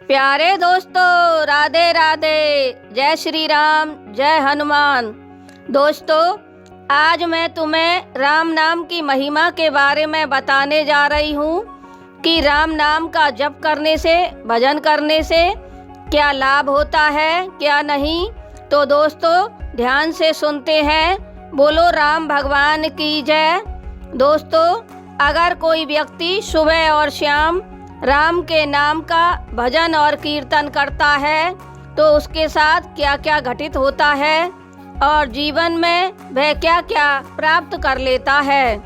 प्यारे दोस्तों, राधे राधे। जय श्री राम, जय हनुमान। दोस्तों, आज मैं तुम्हें राम नाम की महिमा के बारे में बताने जा रही हूँ कि राम नाम का जप करने से, भजन करने से क्या लाभ होता है, क्या नहीं। तो दोस्तों, ध्यान से सुनते हैं। बोलो राम भगवान की जय। दोस्तों, अगर कोई व्यक्ति सुबह और शाम राम के नाम का भजन और कीर्तन करता है तो उसके साथ क्या क्या घटित होता है और जीवन में वह क्या क्या प्राप्त कर लेता है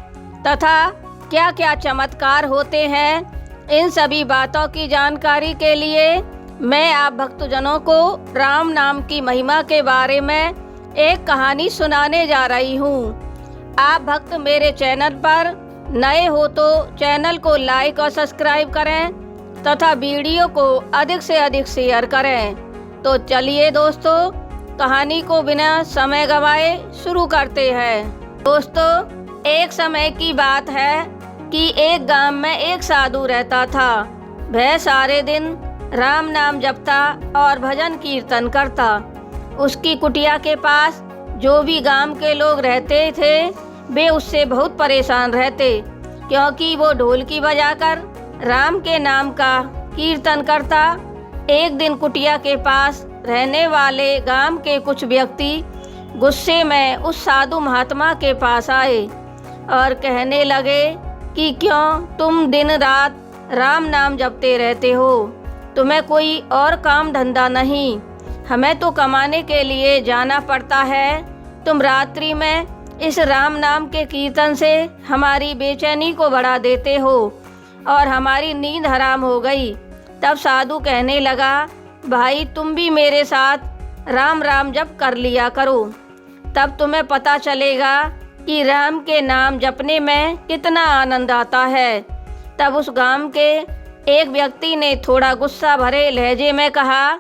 तथा क्या क्या चमत्कार होते हैं, इन सभी बातों की जानकारी के लिए मैं आप भक्तजनों को राम नाम की महिमा के बारे में एक कहानी सुनाने जा रही हूँ। आप भक्त मेरे चैनल पर नए हो तो चैनल को लाइक और सब्सक्राइब करें तथा वीडियो को अधिक से अधिक शेयर करें। तो चलिए दोस्तों, कहानी को बिना समय गवाए शुरू करते हैं। दोस्तों, एक समय की बात है कि एक गांव में एक साधु रहता था। वह सारे दिन राम नाम जपता और भजन कीर्तन करता। उसकी कुटिया के पास जो भी गांव के लोग रहते थे वे उससे बहुत परेशान रहते, क्योंकि वो ढोलकी बजाकर राम के नाम का कीर्तन करता। एक दिन कुटिया के पास रहने वाले गांव के कुछ व्यक्ति गुस्से में उस साधु महात्मा के पास आए और कहने लगे कि क्यों तुम दिन रात राम नाम जपते रहते हो, तुम्हें कोई और काम धंधा नहीं, हमें तो कमाने के लिए जाना पड़ता है। तुम रात्रि में इस राम नाम के कीर्तन से हमारी बेचैनी को बढ़ा देते हो और हमारी नींद हराम हो गई। तब साधु कहने लगा, भाई तुम भी मेरे साथ राम राम जप कर लिया करो, तब तुम्हें पता चलेगा कि राम के नाम जपने में कितना आनंद आता है। तब उस गांव के एक व्यक्ति ने थोड़ा गुस्सा भरे लहजे में कहा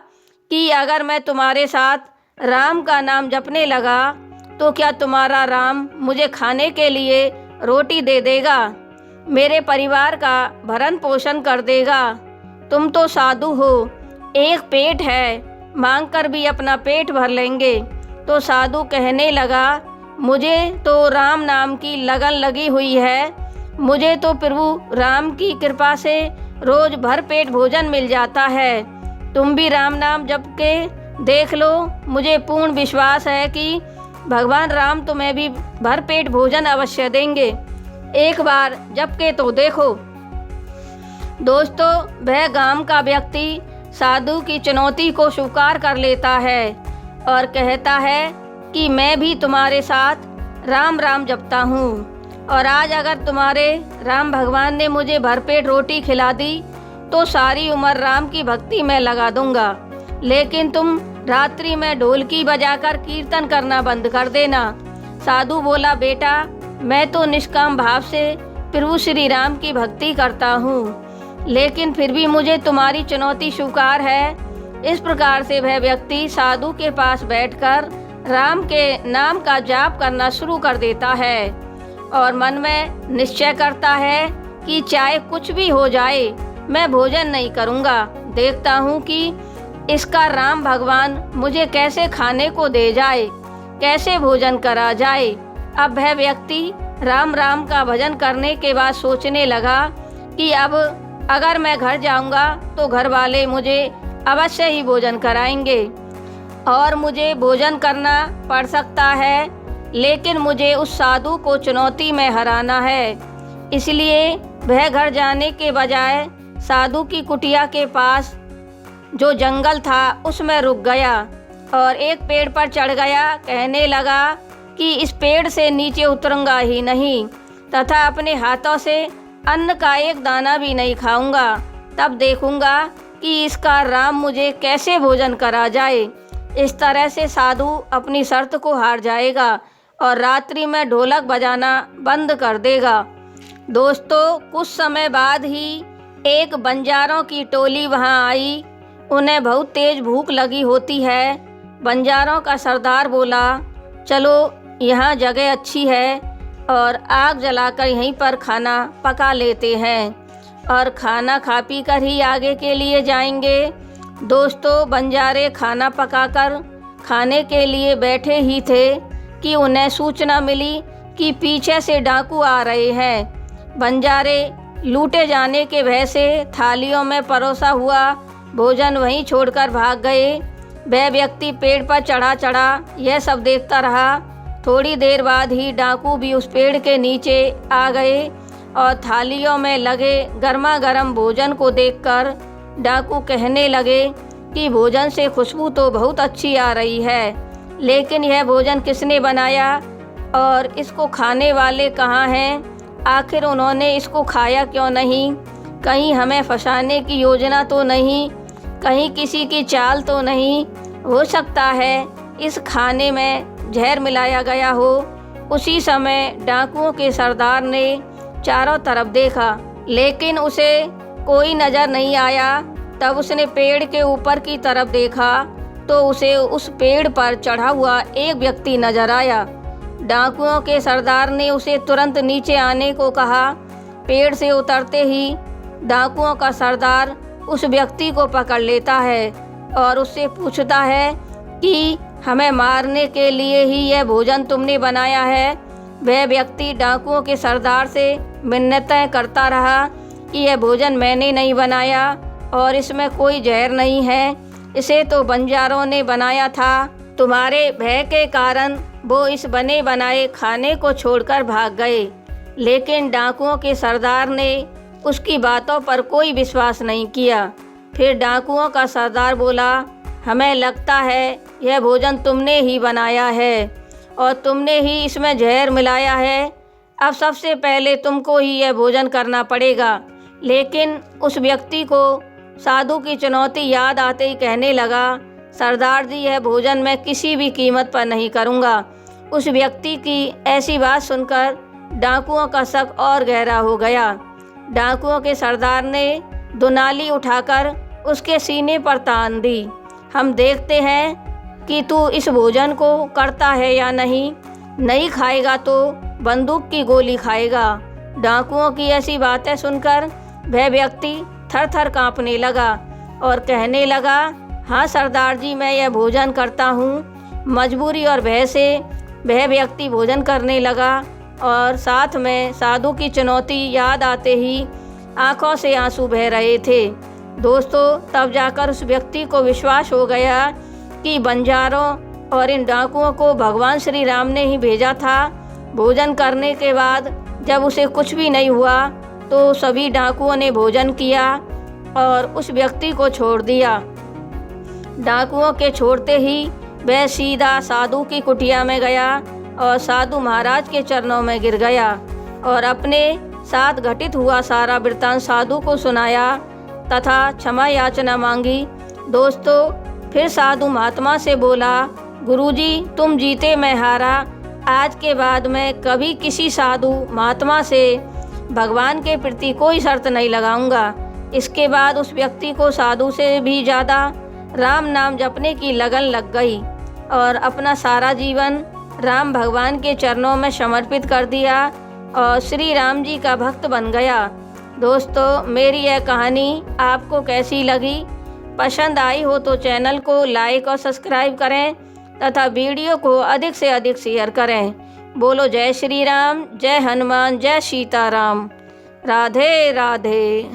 कि अगर मैं तुम्हारे साथ राम का नाम जपने लगा तो क्या तुम्हारा राम मुझे खाने के लिए रोटी दे देगा, मेरे परिवार का भरण पोषण कर देगा। तुम तो साधु हो, एक पेट है, मांग कर भी अपना पेट भर लेंगे। तो साधु कहने लगा, मुझे तो राम नाम की लगन लगी हुई है, मुझे तो प्रभु राम की कृपा से रोज भर पेट भोजन मिल जाता है। तुम भी राम नाम जप के देख लो, मुझे पूर्ण विश्वास है कि भगवान राम तुम्हें भी भरपेट भोजन अवश्य देंगे। एक बार जप के तो देखो। दोस्तों, वह गांव का व्यक्ति साधु की चुनौती को स्वीकार कर लेता है और कहता है कि मैं भी तुम्हारे साथ राम राम जपता हूँ और आज अगर तुम्हारे राम भगवान ने मुझे भरपेट रोटी खिला दी तो सारी उम्र राम की भक्ति में लगा दूंगा, लेकिन तुम रात्रि में ढोलकी बजाकर कीर्तन करना बंद कर देना। साधु बोला, बेटा मैं तो निष्काम भाव से प्रभु श्री राम की भक्ति करता हूँ, लेकिन फिर भी मुझे तुम्हारी चुनौती स्वीकार है। इस प्रकार से वह व्यक्ति साधु के पास बैठकर राम के नाम का जाप करना शुरू कर देता है और मन में निश्चय करता है कि चाहे कुछ भी हो जाए मैं भोजन नहीं करूँगा, देखता हूँ कि इसका राम भगवान मुझे कैसे खाने को दे जाए, कैसे भोजन करा जाए। अब वह व्यक्ति राम राम का भजन करने के बाद सोचने लगा कि अब अगर मैं घर जाऊंगा तो घर वाले मुझे अवश्य ही भोजन कराएंगे और मुझे भोजन करना पड़ सकता है, लेकिन मुझे उस साधु को चुनौती में हराना है। इसलिए वह घर जाने के बजाय साधु की कुटिया के पास जो जंगल था उसमें रुक गया और एक पेड़ पर चढ़ गया। कहने लगा कि इस पेड़ से नीचे उतरूंगा ही नहीं तथा अपने हाथों से अन्न का एक दाना भी नहीं खाऊंगा, तब देखूंगा कि इसका राम मुझे कैसे भोजन करा जाए। इस तरह से साधु अपनी शर्त को हार जाएगा और रात्रि में ढोलक बजाना बंद कर देगा। दोस्तों, कुछ समय बाद ही एक बंजारों की टोली वहां आई। उन्हें बहुत तेज भूख लगी होती है। बंजारों का सरदार बोला, चलो यहाँ जगह अच्छी है और आग जलाकर यहीं पर खाना पका लेते हैं और खाना खा पी कर ही आगे के लिए जाएंगे। दोस्तों, बंजारे खाना पकाकर खाने के लिए बैठे ही थे कि उन्हें सूचना मिली कि पीछे से डाकू आ रहे हैं। बंजारे लूटे जाने के भय से थालियों में परोसा हुआ भोजन वहीं छोड़कर भाग गए। वह व्यक्ति पेड़ पर चढ़ा यह सब देखता रहा। थोड़ी देर बाद ही डाकू भी उस पेड़ के नीचे आ गए और थालियों में लगे गर्मा गर्म भोजन को देखकर डाकू कहने लगे कि भोजन से खुशबू तो बहुत अच्छी आ रही है, लेकिन यह भोजन किसने बनाया और इसको खाने वाले कहाँ हैं? आखिर उन्होंने इसको खाया क्यों नहीं? कहीं हमें फंसाने की योजना तो नहीं? कहीं किसी की चाल तो नहीं? हो सकता है इस खाने में जहर मिलाया गया हो। उसी समय डाकुओं के सरदार ने चारों तरफ देखा, लेकिन उसे कोई नज़र नहीं आया। तब उसने पेड़ के ऊपर की तरफ देखा तो उसे उस पेड़ पर चढ़ा हुआ एक व्यक्ति नजर आया। डाकुओं के सरदार ने उसे तुरंत नीचे आने को कहा। पेड़ से उतरते ही डाकुओं का सरदार उस व्यक्ति को पकड़ लेता है और उससे पूछता है कि हमें मारने के लिए ही यह भोजन तुमने बनाया है। वह व्यक्ति डाकुओं के सरदार से मिन्नतें करता रहा कि यह भोजन मैंने नहीं बनाया और इसमें कोई जहर नहीं है, इसे तो बंजारों ने बनाया था। तुम्हारे भय के कारण वो इस बने बनाए खाने को छोड़कर भाग गए। लेकिन डाकुओं के सरदार ने उसकी बातों पर कोई विश्वास नहीं किया। फिर डाकुओं का सरदार बोला, हमें लगता है यह भोजन तुमने ही बनाया है और तुमने ही इसमें जहर मिलाया है। अब सबसे पहले तुमको ही यह भोजन करना पड़ेगा। लेकिन उस व्यक्ति को साधु की चुनौती याद आते ही कहने लगा, सरदार जी, यह भोजन मैं किसी भी कीमत पर नहीं करूँगा। उस व्यक्ति की ऐसी बात सुनकर डाकुओं का शक और गहरा हो गया। डाकुओं के सरदार ने दुनाली उठाकर उसके सीने पर तान दी। हम देखते हैं कि तू इस भोजन को करता है या नहीं। नहीं खाएगा तो बंदूक की गोली खाएगा। डाकुओं की ऐसी बातें सुनकर वह व्यक्ति थर थर काँपने लगा और कहने लगा, हाँ सरदार जी, मैं यह भोजन करता हूँ। मजबूरी और भय से वह व्यक्ति भोजन करने लगा और साथ में साधु की चुनौती याद आते ही आंखों से आंसू बह रहे थे। दोस्तों, तब जाकर उस व्यक्ति को विश्वास हो गया कि बंजारों और इन डाकुओं को भगवान श्री राम ने ही भेजा था। भोजन करने के बाद जब उसे कुछ भी नहीं हुआ तो सभी डाकुओं ने भोजन किया और उस व्यक्ति को छोड़ दिया। डाकुओं के छोड़ते ही वह सीधा साधु की कुटिया में गया और साधु महाराज के चरणों में गिर गया और अपने साथ घटित हुआ सारा वृत्तांत साधु को सुनाया तथा क्षमा याचना मांगी। दोस्तों, फिर साधु महात्मा से बोला, गुरुजी, तुम जीते मैं हारा। आज के बाद मैं कभी किसी साधु महात्मा से भगवान के प्रति कोई शर्त नहीं लगाऊंगा। इसके बाद उस व्यक्ति को साधु से भी ज़्यादा राम नाम जपने की लगन लग गई और अपना सारा जीवन राम भगवान के चरणों में समर्पित कर दिया और श्री राम जी का भक्त बन गया। दोस्तों, मेरी यह कहानी आपको कैसी लगी? पसंद आई हो तो चैनल को लाइक और सब्सक्राइब करें तथा वीडियो को अधिक से अधिक शेयर करें। बोलो जय श्री राम, जय हनुमान, जय सीताराम। राधे राधे।